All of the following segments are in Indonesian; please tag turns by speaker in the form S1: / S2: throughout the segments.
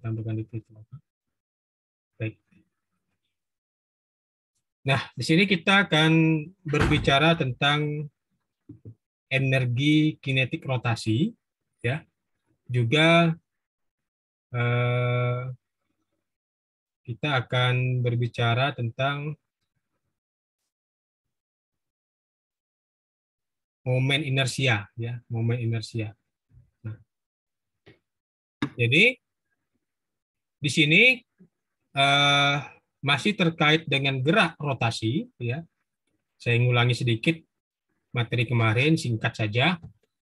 S1: tampilkan di situ. Baik. Nah, di sini kita akan berbicara tentang energi kinetik rotasi, ya. Juga kita akan berbicara tentang momen inersia, ya, momen inersia. Nah, jadi di sini masih terkait dengan gerak rotasi, ya. Saya ngulangi sedikit materi kemarin, singkat saja,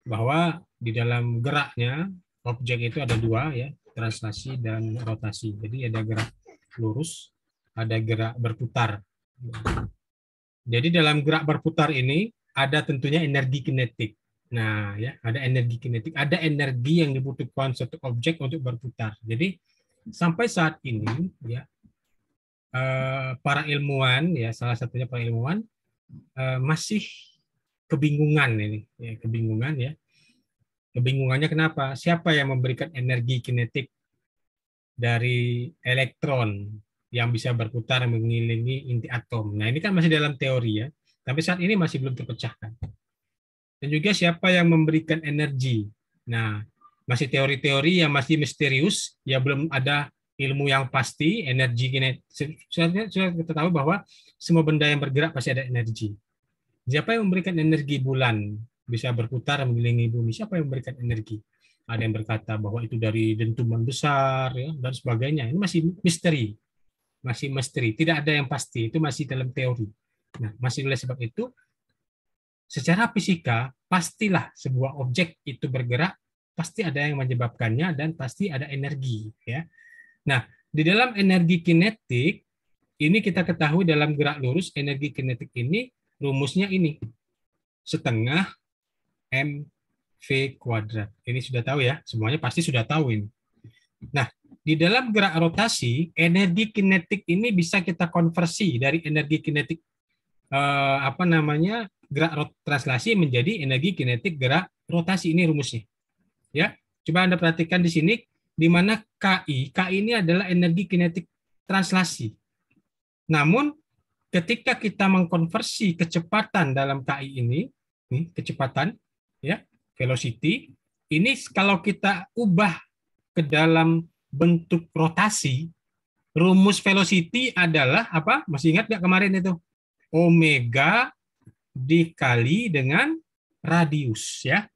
S1: bahwa di dalam geraknya objek itu ada dua, ya, translasi dan rotasi. Jadi ada gerak lurus, ada gerak berputar. Jadi dalam gerak berputar ini ada tentunya energi kinetik. Nah, ya, ada energi kinetik, ada energi yang dibutuhkan suatu objek untuk berputar. Jadi sampai saat ini, ya, para ilmuwan, ya, salah satunya para ilmuwan masih kebingungan ini, ya, kebingungan, ya. Kebingungannya kenapa? Siapa yang memberikan energi kinetik dari elektron yang bisa berputar mengelilingi inti atom? Nah, ini kan masih dalam teori, ya. Tapi saat ini masih belum terpecahkan. Dan juga siapa yang memberikan energi? Nah, masih teori-teori yang masih misterius, ya, belum ada ilmu yang pasti, energi kinetik. Sudah kita tahu bahwa semua benda yang bergerak pasti ada energi. Siapa yang memberikan energi bulan bisa berputar mengelilingi bumi? Siapa yang memberikan energi? Ada yang berkata bahwa itu dari dentuman besar, ya, dan sebagainya. Ini masih misteri. Masih misteri. Tidak ada yang pasti. Itu masih dalam teori. Nah, masih oleh sebab itu, secara fisika, pastilah sebuah objek itu bergerak, pasti ada yang menyebabkannya, dan pasti ada energi. Ya. Nah, di dalam energi kinetik, ini kita ketahui dalam gerak lurus, energi kinetik ini, rumusnya ini, setengah mv kuadrat. Ini sudah tahu, ya, semuanya pasti sudah tahu ini. Nah, di dalam gerak rotasi, energi kinetik ini bisa kita konversi dari energi kinetik gerak translasi menjadi energi kinetik gerak rotasi. Ini rumusnya. Ya, coba Anda perhatikan di sini, di mana KI ini adalah energi kinetik translasi. Namun ketika kita mengkonversi kecepatan dalam KI ini, kecepatan, ya, velocity, ini kalau kita ubah ke dalam bentuk rotasi, rumus velocity adalah apa? Masih ingat nggak kemarin itu? Omega dikali dengan radius, ya.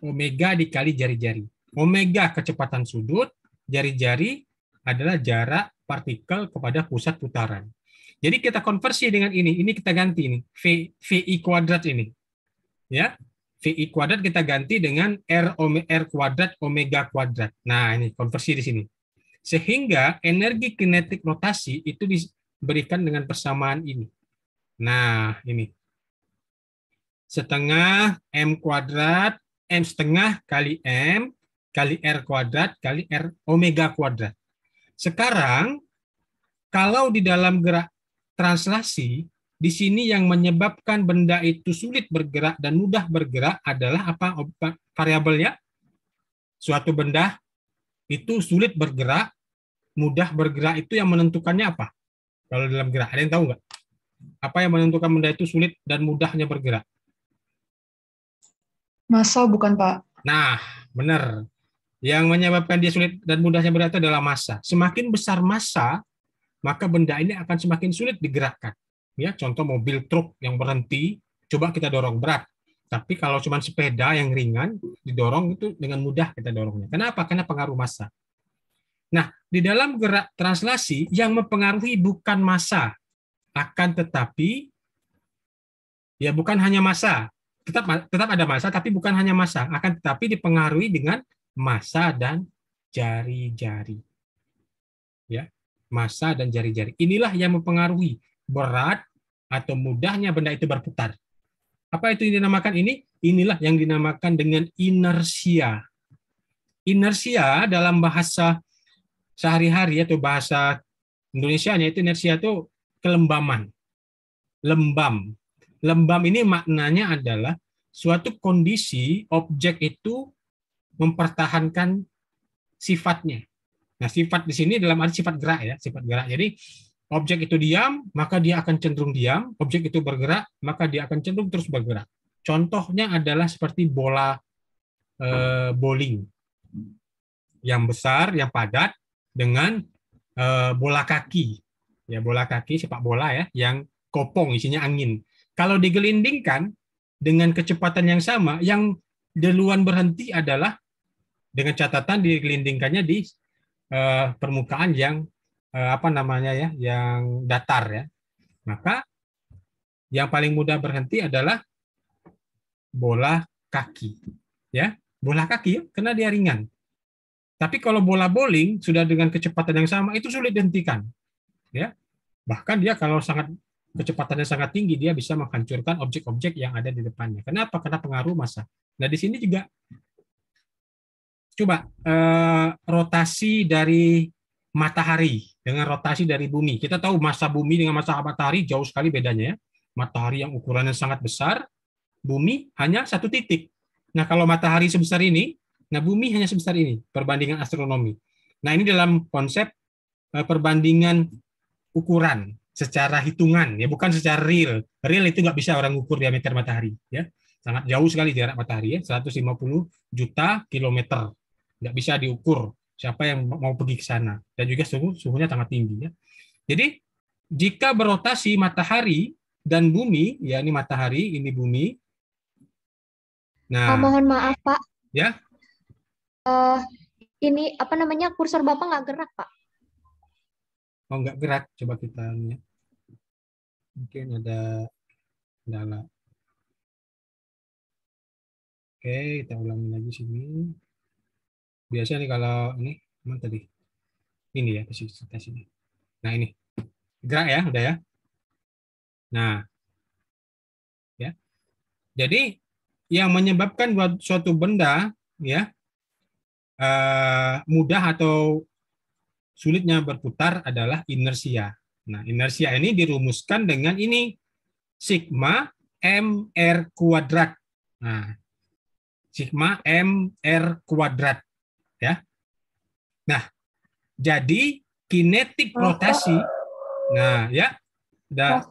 S1: Omega dikali jari-jari. Omega kecepatan sudut, jari-jari adalah jarak partikel kepada pusat putaran. Jadi kita konversi dengan ini kita ganti ini, VI kuadrat ini. Ya. VI kuadrat kita ganti dengan R kuadrat omega kuadrat. Nah, ini konversi di sini. Sehingga energi kinetik rotasi itu diberikan dengan persamaan ini. Nah, ini. Setengah M kuadrat, M setengah kali M, kali R kuadrat, kali R omega kuadrat. Sekarang, kalau di dalam gerak translasi, di sini yang menyebabkan benda itu sulit bergerak dan mudah bergerak adalah apa variabelnya? Suatu benda itu sulit bergerak, mudah bergerak, itu yang menentukannya apa? Kalau dalam gerak, ada yang tahu nggak? Apa yang menentukan benda itu sulit dan mudahnya bergerak?
S2: Massa bukan, Pak?
S1: Nah, benar. Yang menyebabkan dia sulit dan mudahnya bergerak itu adalah massa. Semakin besar massa, maka benda ini akan semakin sulit digerakkan. Ya, contoh mobil truk yang berhenti, coba kita dorong berat. Tapi kalau cuma sepeda yang ringan, didorong itu dengan mudah kita dorongnya. Kenapa? Karena pengaruh massa. Nah, di dalam gerak translasi yang mempengaruhi bukan massa, akan tetapi ya bukan hanya massa, tetap ada massa, tapi bukan hanya massa, akan tetapi dipengaruhi dengan massa dan jari-jari. Ya, massa dan jari-jari. Inilah yang mempengaruhi berat atau mudahnya benda itu berputar. Apa itu yang dinamakan ini? Inilah yang dinamakan dengan inersia. Inersia dalam bahasa sehari-hari atau bahasa Indonesianya itu inersia itu kelembaman. Lembam. Lembam ini maknanya adalah suatu kondisi objek itu mempertahankan sifatnya. Nah, sifat di sini dalam arti sifat gerak ya, sifat gerak. Jadi objek itu diam, maka dia akan cenderung diam. Objek itu bergerak, maka dia akan cenderung terus bergerak. Contohnya adalah seperti bola bowling yang besar, yang padat dengan bola kaki. Ya, bola kaki sepak bola ya, yang kopong isinya angin. Kalau digelindingkan dengan kecepatan yang sama, yang duluan berhenti adalah dengan catatan digelindingkannya di permukaan yang apa namanya ya, yang datar ya. Maka yang paling mudah berhenti adalah bola kaki, ya, bola kaki ya, karena dia ringan. Tapi kalau bola bowling sudah dengan kecepatan yang sama itu sulit dihentikan, ya. Bahkan dia kalau sangat kecepatannya sangat tinggi dia bisa menghancurkan objek-objek yang ada di depannya. Kenapa? Karena pengaruh massa. Nah di sini juga coba rotasi dari matahari dengan rotasi dari bumi. Kita tahu massa bumi dengan massa matahari jauh sekali bedanya ya. Matahari yang ukurannya sangat besar, bumi hanya satu titik. Nah kalau matahari sebesar ini, nah bumi hanya sebesar ini, perbandingan astronomi. Nah ini dalam konsep perbandingan ukuran secara hitungan ya, bukan secara real. Real itu nggak bisa orang ukur diameter matahari ya. Sangat jauh sekali jarak matahari ya, 150 juta kilometer. Nggak bisa diukur siapa yang mau pergi ke sana. Dan juga suhunya sangat tinggi ya. Jadi jika berotasi matahari dan bumi, ya ini matahari, ini bumi. Nah,
S2: mohon maaf Pak,
S1: ya,
S2: ini apa namanya kursor Bapak nggak gerak Pak?
S1: oh nggak gerak, coba kita lihat. Mungkin ada kendala. Oke, kita ulangi lagi sini. Biasanya nih kalau ini, mana tadi? Ini ya, tes ini. Nah ini, gerak ya, udah ya. Nah, ya. Jadi yang menyebabkan buat suatu benda ya mudah atau sulitnya berputar adalah inersia. Nah, inersia ini dirumuskan dengan ini sigma mr kuadrat. Nah, sigma mr kuadrat ya. Nah, jadi kinetik rotasi. Nah, ya. Udah.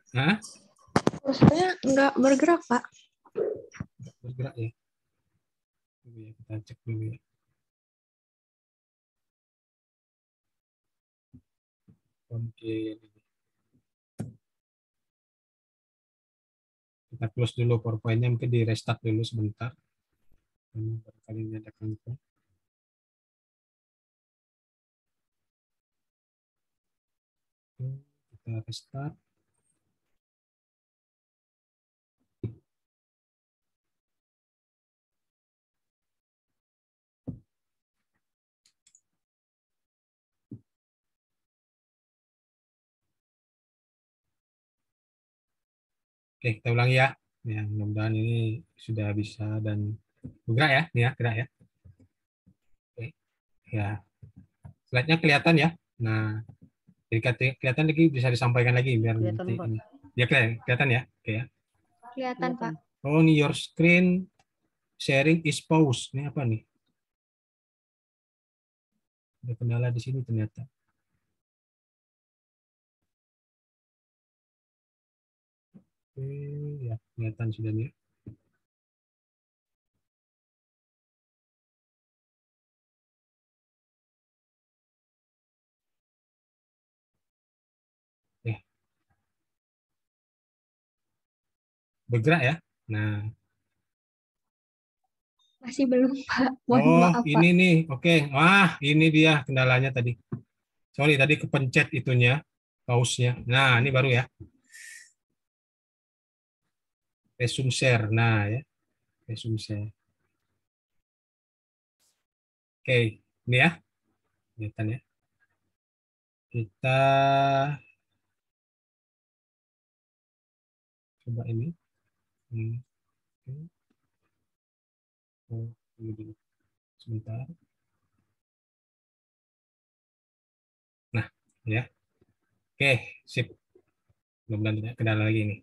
S1: Nah,
S2: kursornya nggak bergerak Pak.
S1: Bergerak ya. Kita cek dulu ya. Oke. Kita close dulu PowerPoint-nya, mungkin di restart dulu sebentar. Karena barangkali ini ada gangguan. Kita restart. Oke, kita ulangi ya. Ya, mudah-mudahan ini sudah bisa dan bergerak ya, nih ya, gerak ya. Oke. Ya, slide-nya kelihatan ya. Nah, jadi kelihatan lagi bisa disampaikan lagi biar
S3: Kelihatan,
S1: nanti
S3: Pak.
S1: ini. Ya, kelihatan ya. Oke ya.
S2: Kelihatan Pak.
S1: Oh, ini your screen sharing is pause. Ini apa nih? Ada kendala di sini ternyata. Oke, ya, kelihatan sudah nih. Ya, bergerak ya. Nah,
S2: Masih belum Pak. Mohon
S1: oh,
S2: maaf Pak.
S1: ini nih. Oke. Wah, ini dia kendalanya tadi. Sorry, tadi kepencet itunya, pause-nya. Nah, ini baru ya. Resume share. Nah, ya. Resume share. Oke, ini ya. Kelihatan ya. Kita coba ini. Oh, ini dulu. Sebentar. Nah, ya. Oke, sip. Mudah-mudahan tidak kendala lagi ini.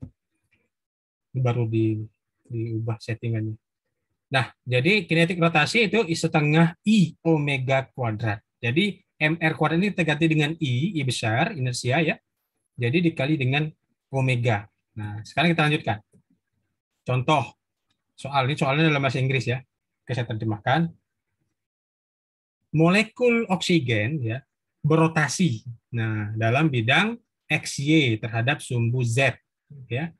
S1: Ini baru diubah settingannya. Nah, jadi kinetik rotasi itu setengah I omega kuadrat. Jadi mr kuadrat ini kita ganti dengan I besar, inersia ya. Jadi dikali dengan omega. Nah, sekarang kita lanjutkan. Contoh soal ini, soalnya dalam bahasa Inggris ya. Oke, saya terjemahkan. Molekul oksigen ya berotasi. Nah, dalam bidang XY terhadap sumbu Z ya.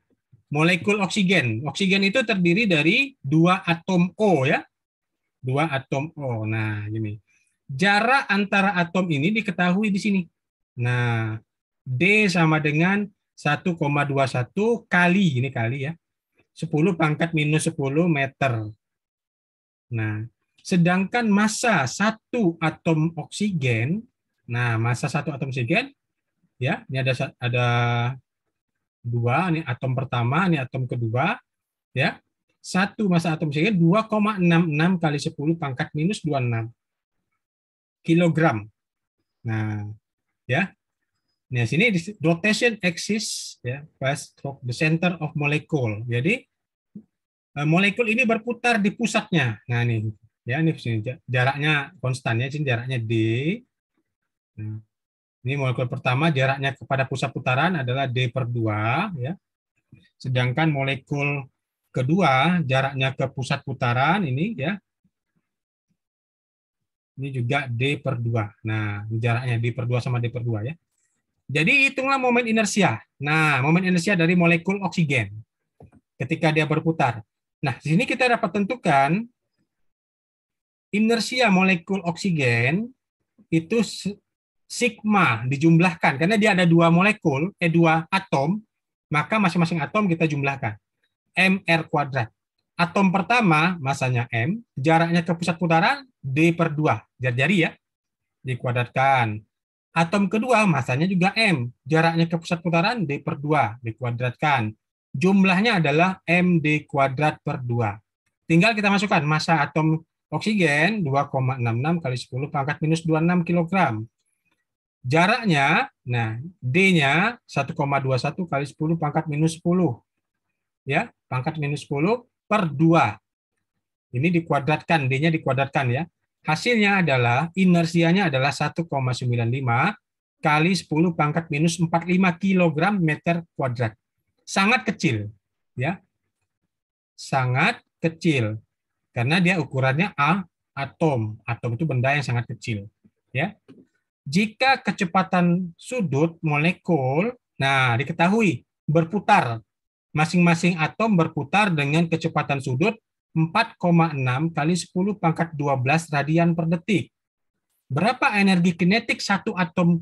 S1: Molekul oksigen. Oksigen itu terdiri dari 2 atom O ya. 2 atom O. Nah, gini. Jarak antara atom ini diketahui di sini. Nah, D sama dengan 1,21 kali, ini kali ya, 10 pangkat minus 10 meter. Nah, sedangkan massa satu atom oksigen, nah massa satu atom oksigen, ya, ini ada 2, ini atom pertama, ini atom kedua, ya, satu massa atom oksigen 2,66 kali 10 pangkat minus 26 kilogram. Nah, ya. Nah, sini rotation axis ya, past the center of molecule. Jadi molekul ini berputar di pusatnya. Nah, nih ya, ini sini jaraknya konstan ya, sini jaraknya D. Nah, ini molekul pertama jaraknya kepada pusat putaran adalah D/2 ya. Sedangkan molekul kedua jaraknya ke pusat putaran ini ya, ini juga D/2. Nah, jaraknya D/2 sama D/2 ya. Jadi hitunglah momen inersia. Nah, momen inersia dari molekul oksigen ketika dia berputar. Nah, di sini kita dapat tentukan inersia molekul oksigen itu sigma dijumlahkan karena dia ada 2 molekul, 2 atom, maka masing-masing atom kita jumlahkan. mr kuadrat. Atom pertama masanya M, jaraknya ke pusat putaran D/2, jari-jari ya, dikuadratkan. Atom kedua masanya juga M, jaraknya ke pusat putaran D/2, dikuadratkan. Jumlahnya adalah md kuadrat per 2. Tinggal kita masukkan massa atom oksigen 2,66 kali 10 pangkat minus 26 kg. Jaraknya, nah D-nya 1,21 kali 10 pangkat minus 10. Ya, pangkat minus 10 per 2. Ini dikuadratkan, D-nya dikuadratkan ya. Hasilnya adalah inersianya adalah 1,95 kali 10 pangkat minus 45 kg meter kuadrat. Sangat kecil ya. Sangat kecil karena dia ukurannya atom. Atom itu benda yang sangat kecil ya. Jika kecepatan sudut molekul, nah diketahui berputar. Masing-masing atom berputar dengan kecepatan sudut 4,6 kali 10 pangkat 12 radian per detik. Berapa energi kinetik satu atom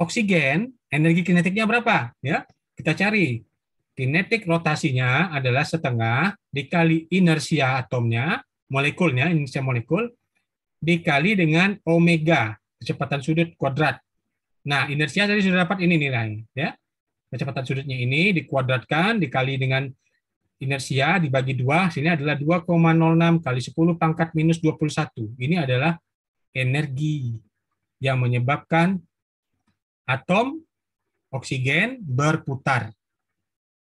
S1: oksigen? Energi kinetiknya berapa? Ya, kita cari. Kinetik rotasinya adalah setengah dikali inersia atomnya, molekulnya, inersia molekul, dikali dengan omega, kecepatan sudut kuadrat. Nah, inersia tadi sudah dapat ini nilai. Ya. Kecepatan sudutnya ini dikuadratkan, dikali dengan inersia dibagi 2, sini adalah 2,06 kali 10 pangkat minus 21. Ini adalah energi yang menyebabkan atom oksigen berputar.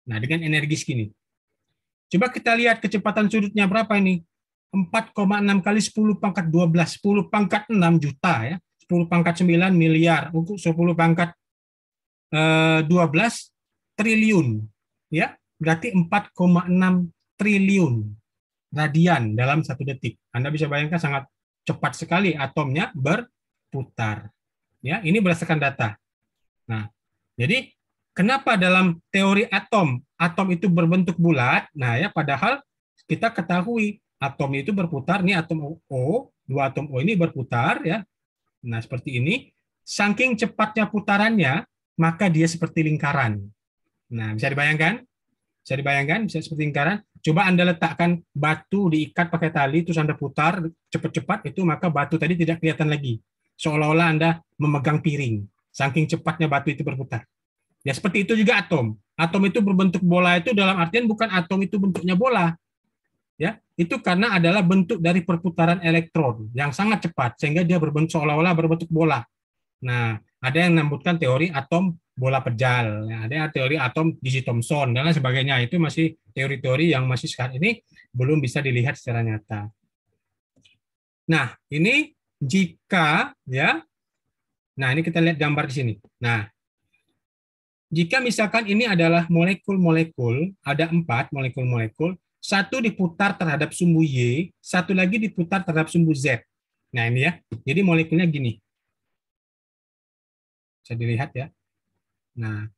S1: Nah, dengan energi segini. Coba kita lihat kecepatan sudutnya berapa ini? 4,6 kali 10 pangkat 12, 10 pangkat 6 juta ya. 10 pangkat 9 miliar, untuk 10 pangkat 12 triliun. Ya, berarti 4,6 triliun radian dalam 1 detik. Anda bisa bayangkan sangat cepat sekali atomnya berputar. Ya, ini berdasarkan data. Nah, jadi kenapa dalam teori atom itu berbentuk bulat? Nah, ya padahal kita ketahui atom itu berputar, nih atom O, 2 atom O ini berputar ya. Nah, seperti ini. Saking cepatnya putarannya, maka dia seperti lingkaran. Nah, bisa dibayangkan? Bisa dibayangkan, bisa seperti lingkaran. Coba Anda letakkan batu diikat pakai tali, terus Anda putar cepat-cepat, itu maka batu tadi tidak kelihatan lagi. Seolah-olah Anda memegang piring. Saking cepatnya batu itu berputar. Ya seperti itu juga atom. Atom itu berbentuk bola itu dalam artian bukan atom itu bentuknya bola. Ya, itu karena adalah bentuk dari perputaran elektron yang sangat cepat sehingga dia berbentuk seolah-olah berbentuk bola. Nah, ada yang menyebutkan teori atom bola pejal, ada yang teori atom Digi Thomson dan lain sebagainya. Itu masih teori-teori yang masih sekarang ini belum bisa dilihat secara nyata. Nah, ini jika ya Nah, ini kita lihat gambar di sini. Nah, jika misalkan ini adalah molekul-molekul, ada 4 molekul-molekul, satu diputar terhadap sumbu Y, satu lagi diputar terhadap sumbu Z. Nah, ini ya. Jadi molekulnya gini. Bisa dilihat ya. Nah,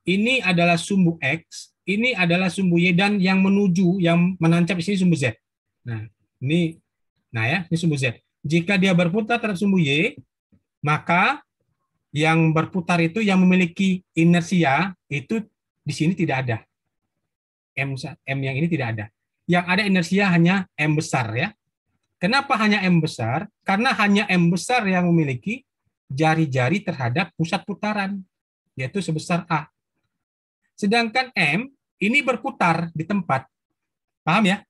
S1: ini adalah sumbu X, ini adalah sumbu Y, dan yang menuju, yang menancap di sini sumbu Z. Nah, ini, ini sumbu Z. Jika dia berputar terhadap sumbu Y, maka yang berputar itu yang memiliki inersia itu di sini tidak ada. M yang ini tidak ada. Yang ada inersia hanya M besar ya. Kenapa hanya M besar? Karena hanya M besar yang memiliki jari-jari terhadap pusat putaran, yaitu sebesar A. Sedangkan M ini berputar di tempat. Paham ya?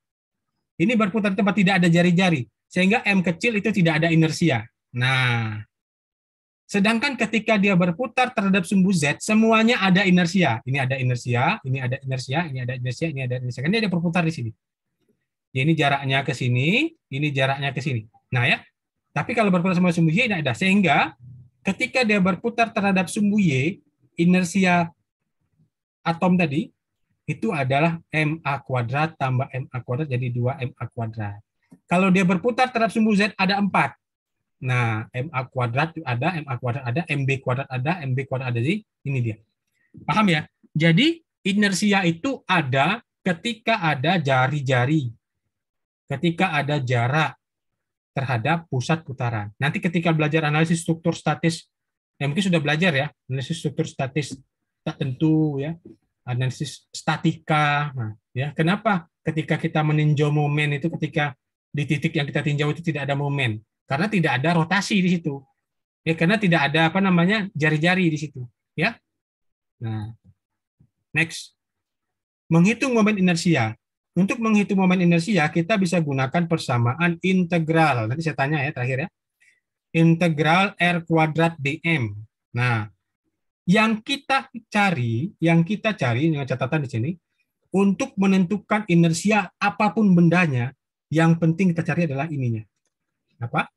S1: Ini berputar di tempat, tidak ada jari-jari. Sehingga M kecil itu tidak ada inersia. Nah, sedangkan ketika dia berputar terhadap sumbu Z, semuanya ada inersia. Ini ada inersia, ini ada inersia, ini ada inersia, ini ada inersia. Kan dia ada berputar di sini. Ya, ini jaraknya ke sini, ini jaraknya ke sini. Nah ya, tapi kalau berputar sama sumbu Y tidak ada. Sehingga ketika dia berputar terhadap sumbu Y, inersia atom tadi itu adalah MA kuadrat tambah MA kuadrat jadi 2MA kuadrat. Kalau dia berputar terhadap sumbu Z ada 4. Nah, MA kuadrat ada, MA kuadrat ada, MB kuadrat ada, MB kuadrat ada. Jadi ini dia. Paham ya? Jadi inersia itu ada ketika ada jari-jari. Ketika ada jarak terhadap pusat putaran. Nanti ketika belajar analisis struktur statis, mungkin sudah belajar ya, analisis struktur statis tak tentu ya, analisis statika. Nah, ya, kenapa ketika kita meninjau momen itu ketika di titik yang kita tinjau itu tidak ada momen? Karena tidak ada rotasi di situ. Ya, karena tidak ada jari-jari di situ, ya. Nah, next. Menghitung momen inersia. Untuk menghitung momen inersia, kita bisa gunakan persamaan integral. Nanti saya tanya ya terakhir ya. Integral R kuadrat dm. Nah, yang kita cari dengan catatan di sini, untuk menentukan inersia apapun bendanya, yang penting kita cari adalah ininya. Apa?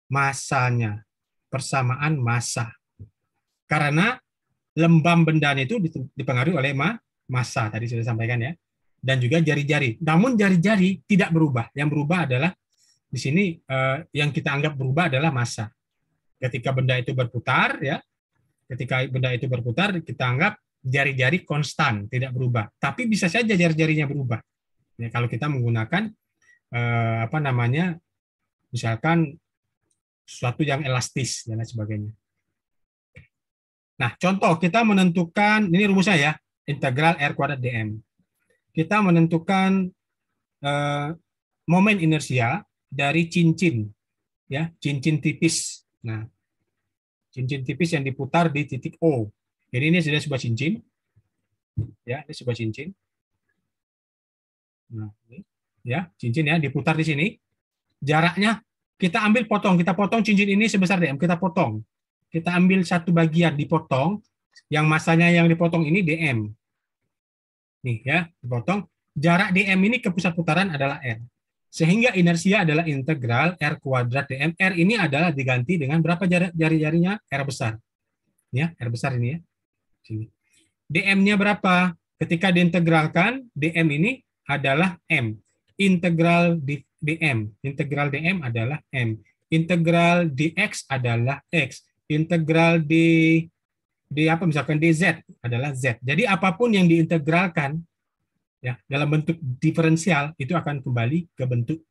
S1: Masanya. Persamaan massa. Karena lembam bendanya itu dipengaruhi oleh massa, tadi sudah sampaikan ya. Dan juga jari-jari. Namun jari-jari tidak berubah. Yang berubah adalah di sini yang kita anggap berubah adalah massa. Ketika benda itu berputar ya, kita anggap jari-jari konstan, tidak berubah. Tapi bisa saja jari-jarinya berubah. Ya, kalau kita menggunakan misalkan sesuatu yang elastis dan lain sebagainya. Nah, contoh kita menentukan, ini rumusnya ya, integral R kuadrat dm. Kita menentukan momen inersia dari cincin, ya, cincin tipis. Nah, cincin tipis yang diputar di titik O. Jadi ini sudah sebuah cincin, ya, ini sebuah cincin. Nah, ini, ya, cincin ya, diputar di sini. Jaraknya kita ambil kita potong cincin ini sebesar dm, kita potong. Kita ambil satu bagian dipotong, yang masanya yang dipotong ini dm. Nih ya, dipotong. Jarak dm ini ke pusat putaran adalah r. Sehingga inersia adalah integral r kuadrat dm. R ini adalah diganti dengan berapa jari-jarinya? R besar. Ya, R besar ini ya. Sini. dm-nya berapa? Ketika diintegralkan, dm ini adalah m. Integral dm. Integral dm adalah m. Integral dx adalah x. Integral misalkan dz adalah z. Jadi apapun yang diintegralkan ya dalam bentuk diferensial itu akan kembali ke bentuk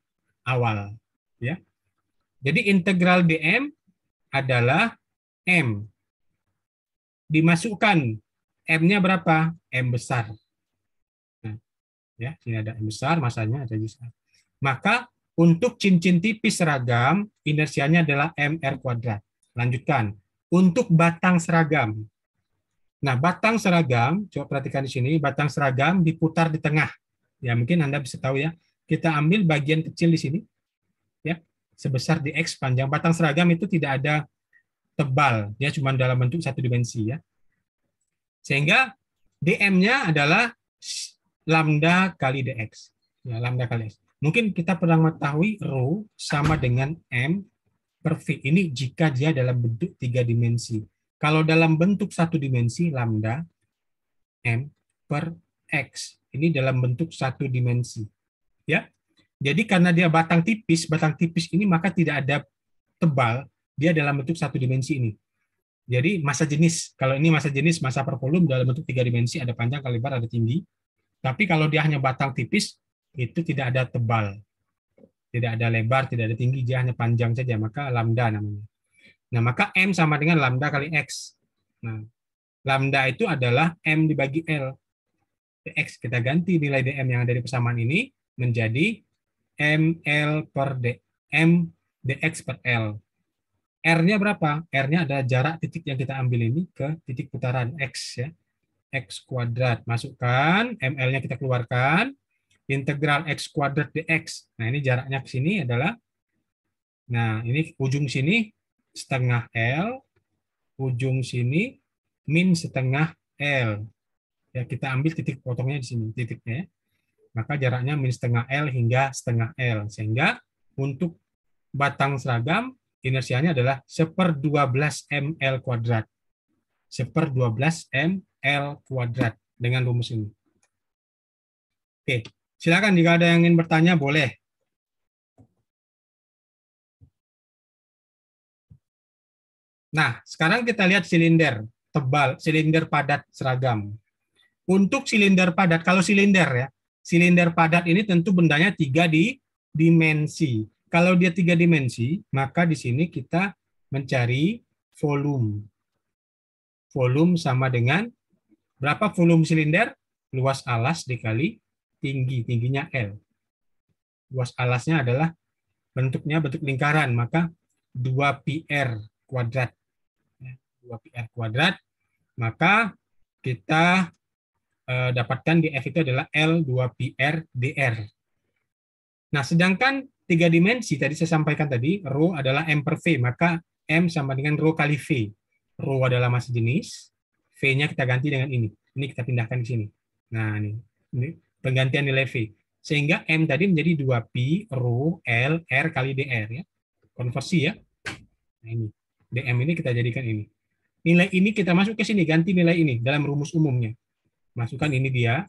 S1: awal ya. Jadi integral dm adalah m. Dimasukkan m-nya berapa? M besar. Nah, ya, sini ada m besar, masanya ada besar. Maka untuk cincin tipis seragam inersianya adalah mr kuadrat. Lanjutkan. Untuk batang seragam. Nah, batang seragam, coba perhatikan di sini, batang seragam diputar di tengah. Ya, mungkin Anda bisa tahu ya. Kita ambil bagian kecil di sini, ya, sebesar dx panjang. Batang seragam itu tidak ada tebal, ya, cuma dalam bentuk satu dimensi, ya. Sehingga dm-nya adalah lambda kali dx. Ya, lambda kali x. Mungkin kita pernah mengetahui rho sama dengan m per V. Ini jika dia dalam bentuk 3 dimensi. Kalau dalam bentuk 1 dimensi, lambda M per X. Ini dalam bentuk 1 dimensi. Ya. Jadi karena dia batang tipis ini maka tidak ada tebal, dia dalam bentuk 1 dimensi ini. Jadi massa jenis, kalau ini massa jenis, massa per volume dalam bentuk 3 dimensi, ada panjang, ada lebar, ada tinggi. Tapi kalau dia hanya batang tipis, itu tidak ada tebal. Tidak ada lebar, tidak ada tinggi, dia hanya panjang saja, maka lambda namanya. Nah, maka M sama dengan lambda kali X. Nah, lambda itu adalah M dibagi L. X, kita ganti nilai dm yang ada di persamaan ini menjadi ml per d, m dx per l. R-nya berapa? R-nya adalah jarak titik yang kita ambil ini ke titik putaran X, ya. X kuadrat. Masukkan, ml-nya kita keluarkan, integral X kuadrat dx. Nah, ini jaraknya ke sini adalah, nah, ini ujung sini setengah L, ujung sini min setengah L. Ya, kita ambil titik potongnya di sini, titiknya, ya. Maka jaraknya min setengah L hingga setengah L. Sehingga untuk batang seragam, inersianya adalah 1/12 ml kuadrat. 1/12 ml kuadrat dengan rumus ini. Oke, silakan jika ada yang ingin bertanya, boleh. Nah, sekarang kita lihat silinder tebal, silinder padat seragam. Untuk silinder padat, kalau silinder ya, silinder padat ini tentu bendanya 3 dimensi. Kalau dia 3 dimensi, maka di sini kita mencari volume. Volume sama dengan berapa volume silinder? Luas alas dikali tinggi, tingginya L. Luas alasnya adalah bentuknya bentuk lingkaran, maka 2πr kuadrat. 2πr kuadrat, maka kita dapatkan di F itu adalah L2πr dr. Nah, sedangkan 3 dimensi tadi saya sampaikan tadi, rho adalah M per V, maka M sama dengan rho kali V. Rho adalah massa jenis, V-nya kita ganti dengan ini. Ini kita pindahkan di sini. Nah, ini penggantian nilai V. Sehingga M tadi menjadi 2π rho L R kali dr, ya. Konversi, ya. Nah, ini. dm ini kita jadikan ini. Nilai ini kita masuk ke sini, ganti nilai ini dalam rumus umumnya. Masukkan ini dia.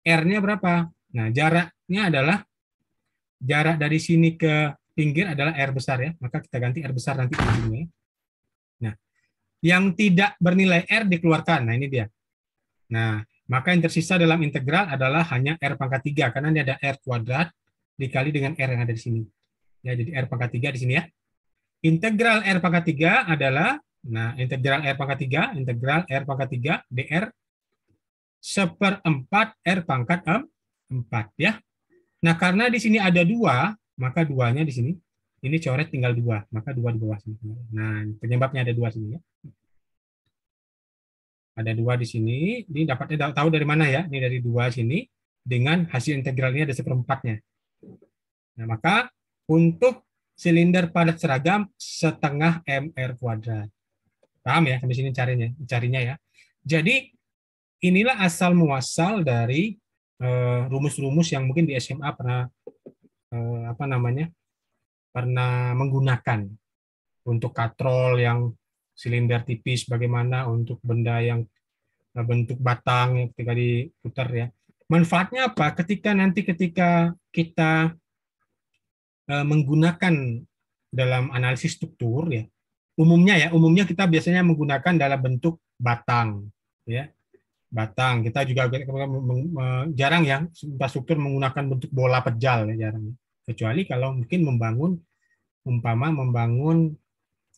S1: R-nya berapa? Nah, jaraknya adalah jarak dari sini ke pinggir adalah R besar, ya. Maka kita ganti R besar nanti ujungnya. Nah, yang tidak bernilai R dikeluarkan. Nah, ini dia. Nah, maka yang tersisa dalam integral adalah hanya R pangkat 3 karena ini ada R kuadrat dikali dengan R yang ada di sini. Ya, jadi R pangkat 3 di sini, ya. Integral R pangkat 3 adalah, nah, integral R pangkat 3, integral R pangkat 3 dr 1/4 R pangkat 4, ya. Nah, karena di sini ada 2, maka 2-nya di sini. Ini coret tinggal 2, maka 2 di bawah sini. Nah, penyebabnya ada 2 sini, ya. Ada 2 di sini. Ini dapatnya tahu dari mana, ya? Ini dari 2 sini dengan hasil integralnya ada 1/4-nya. Nah, maka untuk silinder padat seragam setengah mr kuadrat. Paham, ya? Sampai sini carinya, ya. Jadi inilah asal muasal dari rumus-rumus yang mungkin di SMA pernah pernah menggunakan untuk katrol yang silinder tipis, bagaimana untuk benda yang bentuk batang yang ketika diputar, ya. Manfaatnya apa? Ketika kita menggunakan dalam analisis struktur, ya. Umumnya kita biasanya menggunakan dalam bentuk batang, ya. Batang. Kita juga jarang yang infrastruktur menggunakan bentuk bola pejal, ya, jarang. Kecuali kalau mungkin membangun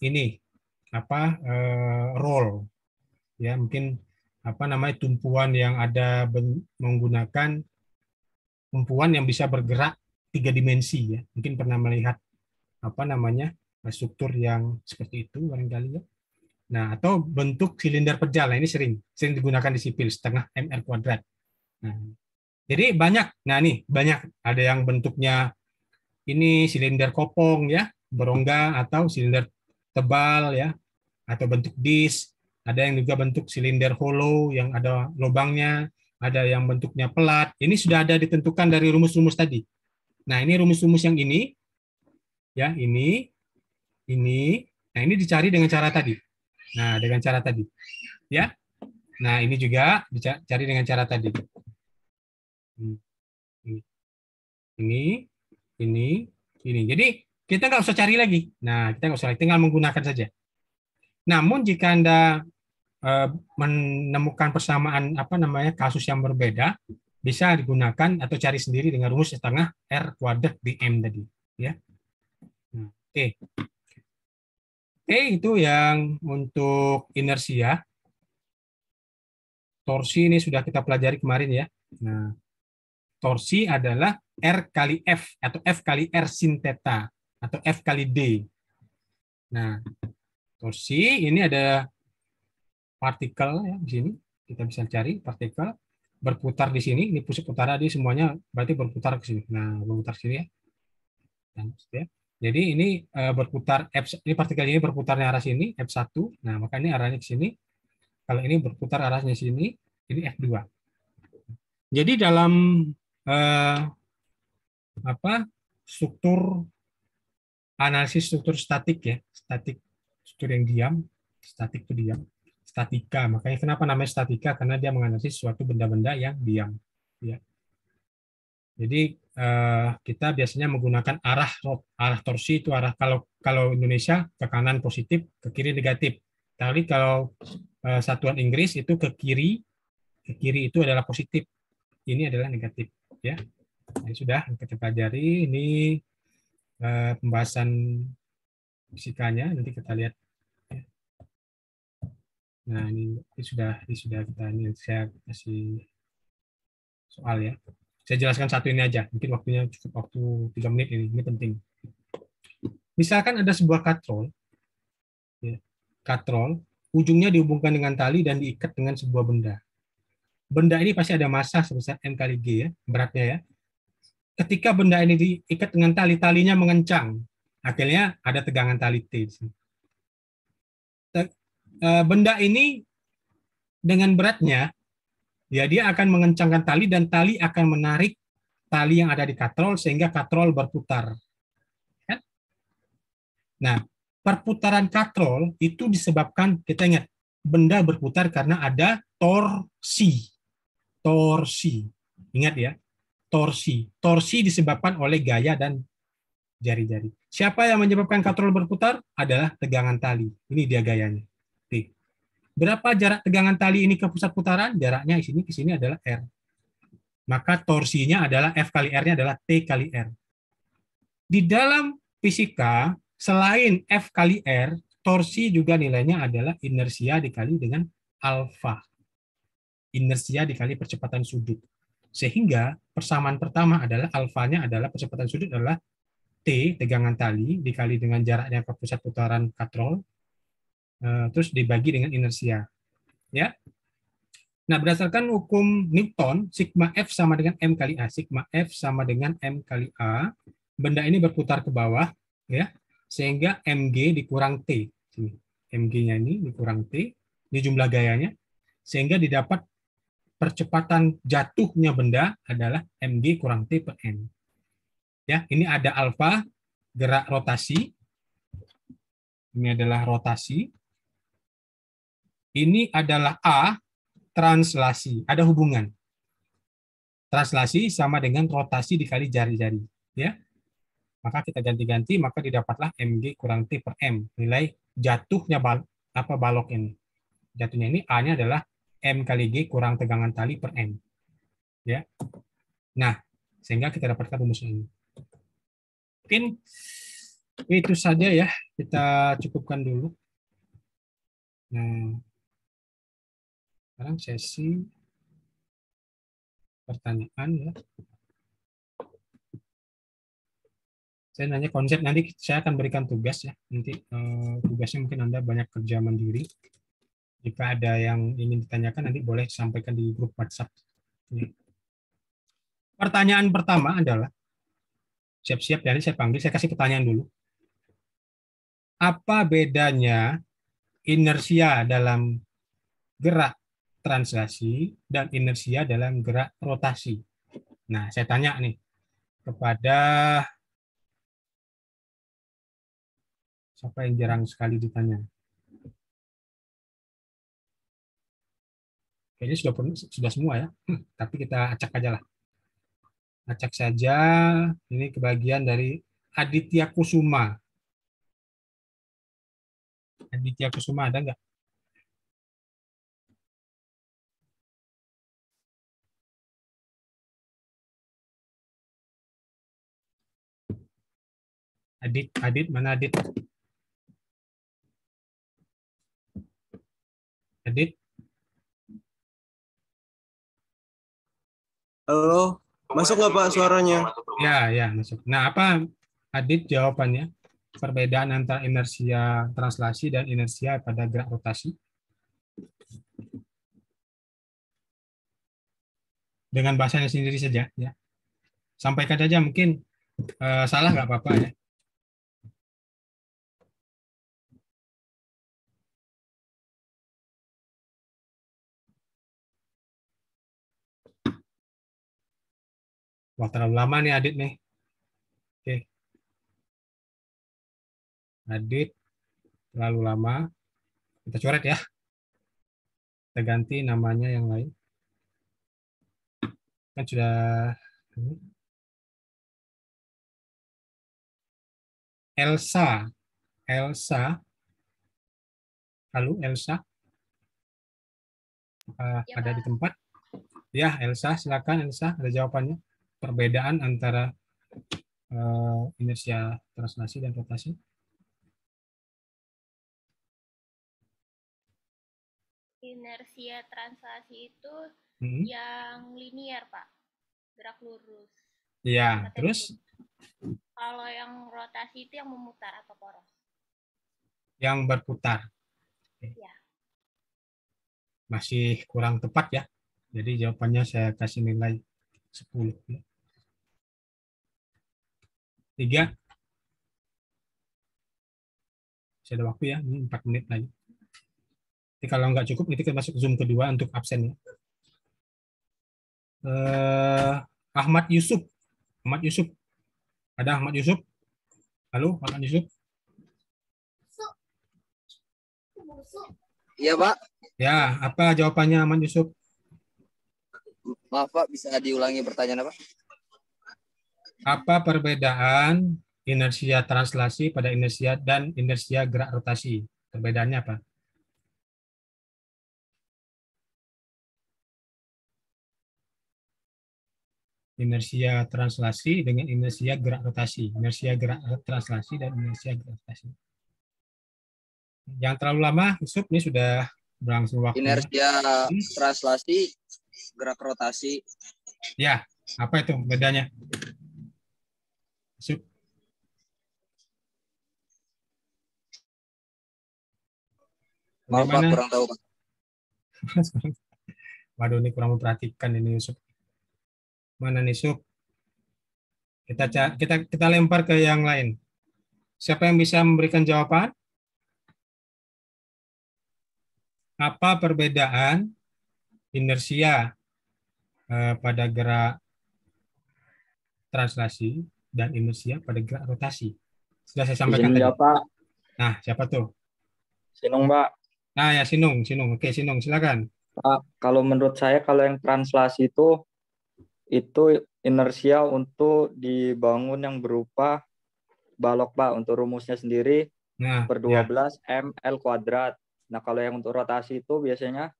S1: ini roll, ya, mungkin tumpuan yang ada menggunakan tumpuan yang bisa bergerak 3 dimensi, ya. Mungkin pernah melihat struktur yang seperti itu barangkali, ya. Nah, atau bentuk silinder pejal. Nah, ini sering digunakan di sipil, setengah mr kuadrat. Nah, jadi banyak. Nah, ini banyak. Ada yang bentuknya ini silinder kopong, ya, berongga, atau silinder tebal, ya, atau bentuk disk. Ada yang juga bentuk silinder hollow yang ada lubangnya. Ada yang bentuknya pelat. Ini sudah ada ditentukan dari rumus-rumus tadi. Nah, ini rumus-rumus yang ini, ya, ini ini. Nah, ini dicari dengan cara tadi. Nah, dengan cara tadi. Ya. Nah, ini juga dicari dengan cara tadi. Ini, ini. Jadi, kita nggak usah cari lagi. Nah, kita nggak usah, tinggal menggunakan saja. Namun, jika Anda menemukan persamaan kasus yang berbeda, bisa digunakan atau cari sendiri dengan rumus setengah R kuadrat dm tadi. Ya. Nah, oke. Oke, itu yang untuk inersia. Torsi ini sudah kita pelajari kemarin ya. Nah, torsi adalah R kali F atau F kali R sin theta atau F kali D. Nah, torsi ini ada partikel ya di sini. Kita bisa cari partikel berputar di sini. Ini pusat utara di semuanya berarti berputar ke sini. Nah, berputar ke sini ya. Ya. Jadi ini berputar ini partikel ini berputarnya arah sini F1. Nah, maka ini arahnya ke sini. Kalau ini berputar arahnya sini, ini F2. Jadi dalam struktur analisis struktur statik ya, statik struktur yang diam, statik itu diam, statika. Makanya kenapa namanya statika? Karena dia menganalisis suatu benda-benda yang diam. Ya. Jadi kita biasanya menggunakan arah torsi itu kalau Indonesia ke kanan positif, ke kiri negatif. Tapi kalau satuan Inggris itu ke kiri itu adalah positif, ini adalah negatif. Ya, nah, sudah kita pelajari. Ini pembahasan fisikanya. Nanti kita lihat. Nah ini sudah kita ini saya kasih soal ya. Saya jelaskan satu ini aja. Mungkin waktunya cukup waktu 3 menit ini. Ini penting. Misalkan ada sebuah katrol, ya, katrol, ujungnya dihubungkan dengan tali dan diikat dengan sebuah benda. Benda ini pasti ada massa sebesar m kali g ya, beratnya ya. Ketika benda ini diikat dengan tali, talinya mengencang. Akhirnya ada tegangan tali T. Benda ini dengan beratnya, ya dia akan mengencangkan tali dan tali akan menarik tali yang ada di katrol sehingga katrol berputar. Nah, perputaran katrol itu disebabkan, kita ingat, benda berputar karena ada torsi. Torsi. Ingat ya, torsi. Torsi disebabkan oleh gaya dan jari-jari. Siapa yang menyebabkan katrol berputar? Adalah tegangan tali. Ini dia gayanya. T. Berapa jarak tegangan tali ini ke pusat putaran? Jaraknya di sini ke sini adalah R. Maka torsinya adalah F kali R-nya adalah T kali R. Di dalam fisika, selain F kali R, torsi juga nilainya adalah inersia dikali dengan alfa. Inersia dikali percepatan sudut. Sehingga persamaan pertama adalah alfanya adalah percepatan sudut adalah T, tegangan tali, dikali dengan jaraknya ke pusat putaran katrol, terus dibagi dengan inersia. Ya. Nah, berdasarkan hukum Newton, sigma F sama dengan M kali A. Sigma F sama dengan M kali A. Benda ini berputar ke bawah, ya, sehingga mg dikurang T. Mg-nya ini dikurang T, ini jumlah gayanya, sehingga didapat percepatan jatuhnya benda adalah mg kurang T per m. Ya, ini ada alfa, gerak rotasi. Ini adalah rotasi. Ini adalah A, translasi. Ada hubungan. Translasi sama dengan rotasi dikali jari-jari. Ya. Maka kita ganti-ganti, maka didapatlah mg kurang T per m. Nilai jatuhnya balok ini. Jatuhnya ini A-nya adalah m kali G kurang tegangan tali per m. Ya. Nah, sehingga kita dapatkan rumusnya ini. Mungkin itu saja ya, kita cukupkan dulu. Nah, sekarang sesi pertanyaan ya. Saya nanya konsep, nanti saya akan berikan tugas ya. Nanti tugasnya mungkin Anda banyak kerja mandiri. Jika ada yang ingin ditanyakan, nanti boleh sampaikan di grup WhatsApp. Pertanyaan pertama adalah, siap-siap ya, saya panggil, saya kasih pertanyaan dulu. Apa bedanya inersia dalam gerak translasi dan inersia dalam gerak rotasi? Nah, saya tanya nih kepada Siapa yang jarang sekali ditanya? Kayaknya sudah semua ya. Tapi kita acak aja lah. Acak saja. Ini kebagian dari Aditya Kusuma. Aditya Kusuma ada nggak? Adit mana Adit? Adit?
S3: Halo, masuk nggak Pak suaranya?
S1: Ya, masuk. Nah, apa Adit jawabannya? Perbedaan antara inersia translasi dan inersia pada gerak rotasi? Dengan bahasanya sendiri saja, ya. Sampaikan saja mungkin salah nggak apa-apa ya. Wah, terlalu lama nih Adit nih. Oke. Adit terlalu lama. Kita coret ya. Kita ganti namanya yang lain. Kan sudah Elsa. Elsa. Halo Elsa.
S2: Ya,
S1: Ada
S2: Pak.
S1: di tempat? Ya, Elsa, silakan Elsa, ada jawabannya. Perbedaan antara inersia translasi dan rotasi.
S4: Inersia translasi itu
S1: Hmm.
S4: yang linear, Pak. Gerak lurus.
S1: Ya,
S4: Katanya
S1: terus
S4: gitu. Kalau yang rotasi itu yang memutar atau poros.
S1: yang berputar.
S4: Ya.
S1: Masih kurang tepat ya. Jadi jawabannya saya kasih nilai 10. 3. Masih ada waktu ya, ini 4 menit lagi. Jadi kalau nggak cukup, nanti kita masuk Zoom kedua untuk absen ya. Ahmad Yusuf. Ahmad Yusuf. Ada Ahmad Yusuf? Halo, Ahmad Yusuf?
S3: Iya Pak.
S1: Ya, apa jawabannya Ahmad Yusuf?
S3: Maaf Pak, bisa diulangi pertanyaan apa?
S1: Apa perbedaan inersia translasi pada inersia dan inersia gerak rotasi? Perbedaannya apa? Inersia translasi dengan inersia gerak rotasi. Inersia gerak translasi dan inersia gerak rotasi. Yang terlalu lama, Yusuf, ini sudah berlangsung waktunya.
S3: Inersia translasi, gerak rotasi.
S1: Ya, apa itu bedanya? Yusuf.
S3: Maaf Pak, kurang tahu Pak.
S1: Waduh, ini kurang memperhatikan ini Yusuf. Mana nih Yusuf? Kita lempar ke yang lain. Siapa yang bisa memberikan jawaban? Apa perbedaan inersia pada gerak translasi dan inersia pada gerak rotasi? Sudah saya sampaikan tadi.
S5: Pak.
S1: Nah, siapa tuh?
S5: Sinung, Pak.
S1: Nah, ya Sinung. Oke, Sinung, silakan.
S5: Pak, kalau menurut saya kalau yang translasi itu inersia untuk dibangun yang berupa balok, Pak. Untuk rumusnya sendiri
S1: Nah,
S5: per 12 ml kuadrat. Nah, kalau yang untuk rotasi itu biasanya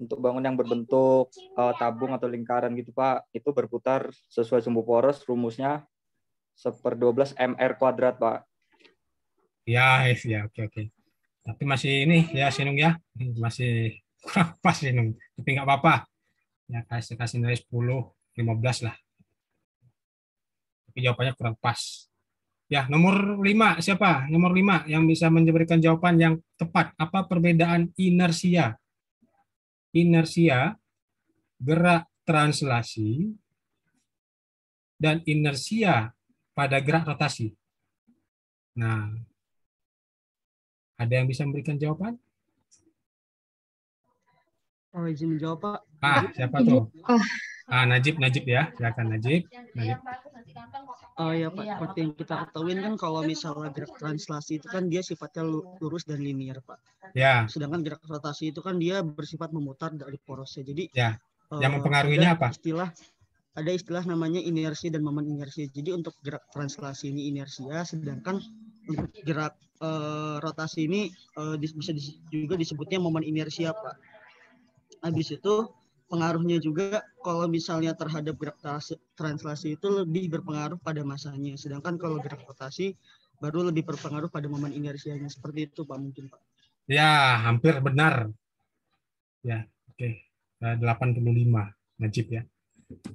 S5: untuk bangun yang berbentuk tabung atau lingkaran gitu, Pak. Itu berputar sesuai sumbu poros, rumusnya 1/12 mr kuadrat, Pak.
S1: ya, oke. Tapi masih ini ya Sinung ya, masih kurang pas Sinung. Tapi nggak apa-apa. Ya kasih nilai 10, 15 lah. Tapi jawabannya kurang pas. Ya, nomor 5 siapa? Nomor 5 yang bisa memberikan jawaban yang tepat. Apa perbedaan inersia? Inersia, gerak translasi, dan inersia pada gerak rotasi. Nah, ada yang bisa memberikan jawaban?
S6: Oh, izin menjawab, Pak.
S1: Siapa tuh? Najib ya. Silakan Najib.
S6: Ya Pak, seperti yang kita ketahui kan kalau misalnya gerak translasi itu kan dia sifatnya lurus dan linear, Pak.
S1: Ya.
S6: Sedangkan gerak rotasi itu kan dia bersifat memutar dari porosnya. Jadi
S1: ya. Yang mempengaruhinya apa?
S6: Ada istilah namanya inersi dan momen inersi. Jadi untuk gerak translasi ini inersia, sedangkan untuk gerak rotasi ini bisa juga disebutnya momen inersia, Pak. Habis itu pengaruhnya juga kalau misalnya terhadap gerak translasi itu lebih berpengaruh pada masanya, sedangkan kalau gerak rotasi baru lebih berpengaruh pada momen inersianya. Seperti itu, Pak, mungkin, Pak.
S1: Ya, hampir benar. Ya, oke. 85 Najib ya.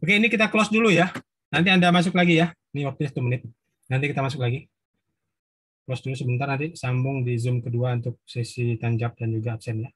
S1: Oke, ini kita close dulu ya. Nanti Anda masuk lagi ya. Ini waktunya 1 menit. Nanti kita masuk lagi. Close dulu sebentar, nanti sambung di Zoom kedua untuk sesi tanjab dan juga absen ya.